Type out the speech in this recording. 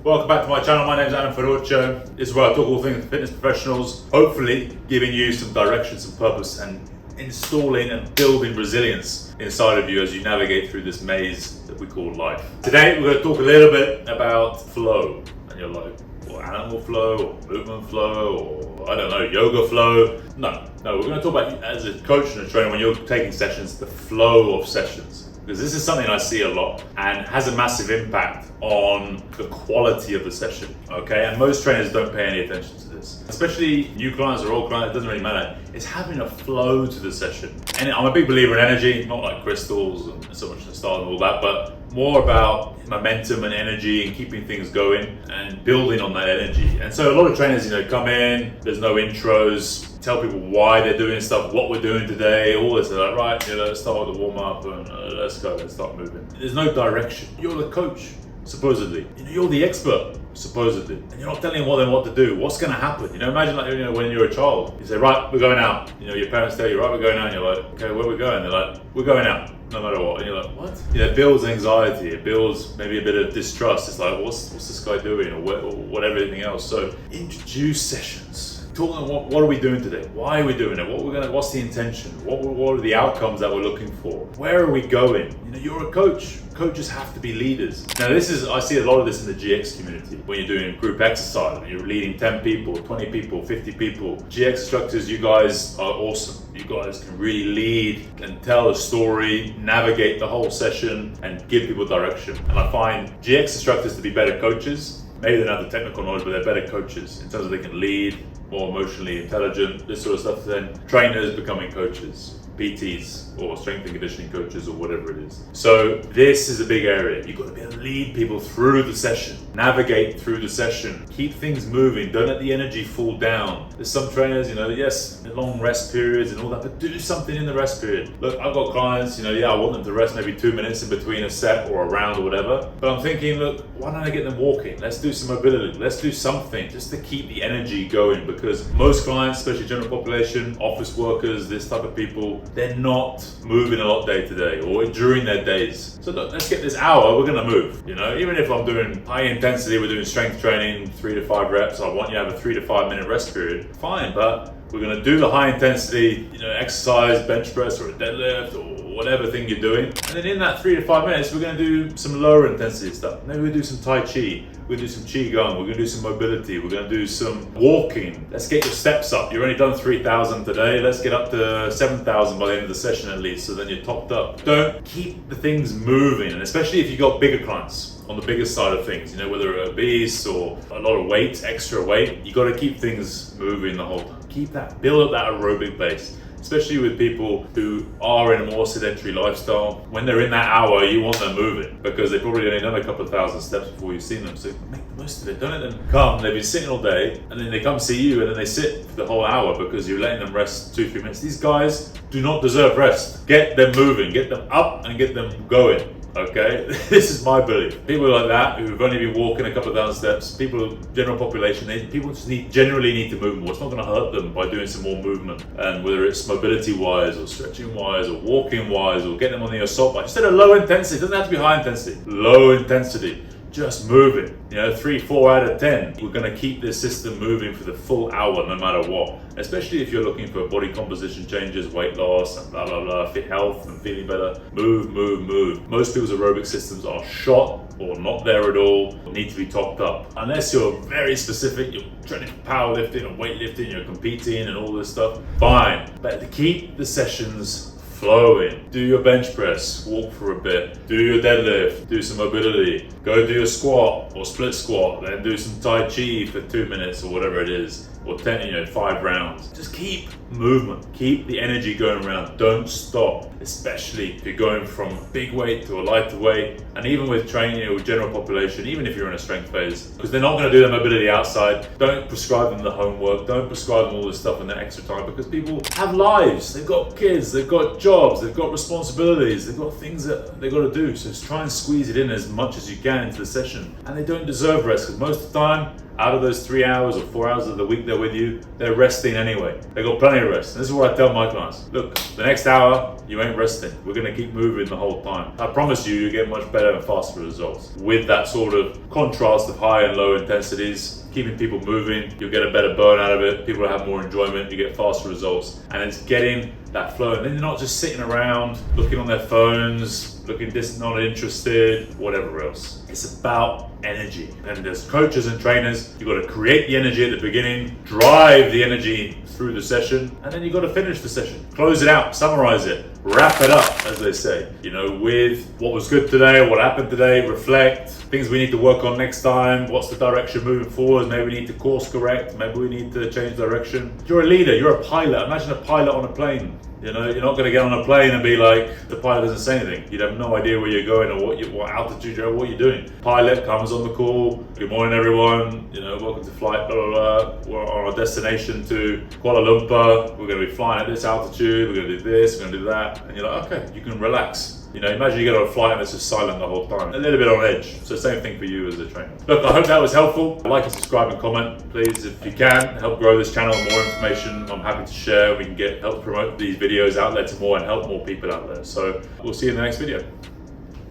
Welcome back to my channel. My name is Adam Ferruccio. This is where I talk all things fitness professionals, hopefully giving you some direction, some purpose, and installing and building resilience inside of you as you navigate through this maze that we call life. Today, we're going to talk a little bit about flow. And you're like, well, animal flow, or movement flow, or I don't know, yoga flow. No, we're going to talk about, as a coach and a trainer, when you're taking sessions, the flow of sessions. Because this is something I see a lot and has a massive impact on the quality of the session, okay? And most trainers don't pay any attention to this. Especially new clients or old clients, it doesn't really matter. It's having a flow to the session. And I'm a big believer in energy, not like crystals and so much the style and all that, but more about momentum and energy and keeping things going and building on that energy. And so a lot of trainers, come in, there's no intros, tell people why they're doing stuff, what we're doing today, all this. They're like, right, let's start with the warm up and let's go, let's start moving. There's no direction. You're the coach, supposedly. You're the expert, supposedly. And you're not telling them what to do, what's going to happen. Imagine when you're a child, you say, right, we're going out. Your parents tell you, right, we're going out. And you're like, okay, where are we going? They're like, we're going out, no matter what. And you're like, what? It builds anxiety. It builds maybe a bit of distrust. It's like, what's this guy doing, or what everything else. So introduce sessions. Talk them, what are we doing today? Why are we doing it? What's the intention? What are the outcomes that we're looking for? Where are we going? You're a coach. Coaches have to be leaders. Now I see a lot of this in the GX community. When you're doing group exercise, when you're leading 10 people, 20 people, 50 people. GX instructors, you guys are awesome. You guys can really lead and tell a story, navigate the whole session, and give people direction. And I find GX instructors to be better coaches. Maybe they don't have the technical knowledge, but they're better coaches in terms of they can lead, more emotionally intelligent, this sort of stuff. Then trainers becoming coaches, PTs, or strength and conditioning coaches, or whatever it is. So this is a big area. You've got to be able to lead people through the session, navigate through the session, keep things moving, don't let the energy fall down. There's some trainers, yes, long rest periods and all that, but do something in the rest period. Look, I've got clients, I want them to rest maybe 2 minutes in between a set or a round or whatever, but I'm thinking, look, why don't I get them walking? Let's do some mobility, let's do something just to keep the energy going, because most clients, especially general population, office workers, this type of people, they're not moving a lot day to day or during their days. So look, let's get this hour, we're gonna move. Even if I'm doing high intensity, we're doing strength training, 3 to 5 reps, I want you to have a 3 to 5 minute rest period, fine, but we're gonna do the high intensity, exercise, bench press or a deadlift or whatever thing you're doing. And then in that 3 to 5 minutes, we're gonna do some lower intensity stuff. Maybe we'll do some Tai Chi, we're gonna do some Qigong, we're gonna do some mobility, we're gonna do some walking. Let's get your steps up. You've only done 3,000 today, let's get up to 7,000 by the end of the session at least, so then you're topped up. Don't keep the things moving, and especially if you've got bigger clients on the bigger side of things, whether they're obese or a lot of weight, extra weight, you gotta keep things moving the whole time. Build up that aerobic base. Especially with people who are in a more sedentary lifestyle. When they're in that hour, you want them moving because they've probably only done a couple of thousand steps before you've seen them. So make the most of it. Don't let them come, they've been sitting all day, and then they come see you, and then they sit for the whole hour because you're letting them rest 2-3 minutes. These guys do not deserve rest. Get them moving, get them up and get them going. Okay, this is my belief. People like that who've only been walking a couple of thousand steps, general population, people just generally need to move more. It's not going to hurt them by doing some more movement, and whether it's mobility wise or stretching wise or walking wise or getting them on the assault bike. Instead of low intensity, it doesn't have to be high intensity. Low intensity. Just move it. 3, 4 out of 10. We're going to keep this system moving for the full hour no matter what. Especially if you're looking for body composition changes, weight loss, and blah, blah, blah, fit health and feeling better. Move, move, move. Most people's aerobic systems are shot or not there at all, or need to be topped up. Unless you're very specific, you're training for powerlifting or weightlifting, you're competing and all this stuff, fine. But to keep the sessions flowing. Do your bench press, walk for a bit, do your deadlift, do some mobility, go do a squat or split squat, then do some Tai Chi for 2 minutes or whatever it is, or 10, 5 rounds. Just keep movement, keep the energy going around, don't stop, especially if you're going from big weight to a lighter weight, and even with training with general population, even if you're in a strength phase, because they're not going to do their mobility outside. Don't prescribe them the homework, don't prescribe them all this stuff in their extra time, because people have lives, they've got kids, they've got jobs, they've got responsibilities, they've got things that they've got to do. So just try and squeeze it in as much as you can into the session, and they don't deserve rest, because most of the time out of those 3 hours or 4 hours of the week they're with you, they're resting anyway. They got plenty of rest. And this is what I tell my clients. Look, the next hour, you ain't resting. We're gonna keep moving the whole time. I promise you get much better and faster results. With that sort of contrast of high and low intensities, keeping people moving, you'll get a better burn out of it. People will have more enjoyment, you get faster results. And it's getting that flow. And then you're not just sitting around looking on their phones, looking not interested, whatever else. It's about energy. And as coaches and trainers, you've got to create the energy at the beginning, drive the energy through the session, and then you've got to finish the session. Close it out, summarize it, wrap it up, as they say. You know, with what was good today, what happened today, reflect, things we need to work on next time, what's the direction moving forward, maybe we need to course correct, maybe we need to change direction. You're a leader, you're a pilot. Imagine a pilot on a plane. You know, you're not going to get on a plane and be like, the pilot doesn't say anything. You'd have no idea where you're going or what altitude you're at, what you're doing. Pilot comes on the call. Good morning, everyone. You know, welcome to flight, blah, blah, blah. We're on our destination to Kuala Lumpur. We're going to be flying at this altitude. We're going to do this, we're going to do that. And you're like, okay, you can relax. You know, imagine you get on a flight and it's just silent the whole time. A little bit on edge. So same thing for you as a trainer. Look, I hope that was helpful. Like and subscribe and comment, please, if you can. Help grow this channel. More information I'm happy to share. We can help promote these videos out there to more and help more people out there. So we'll see you in the next video.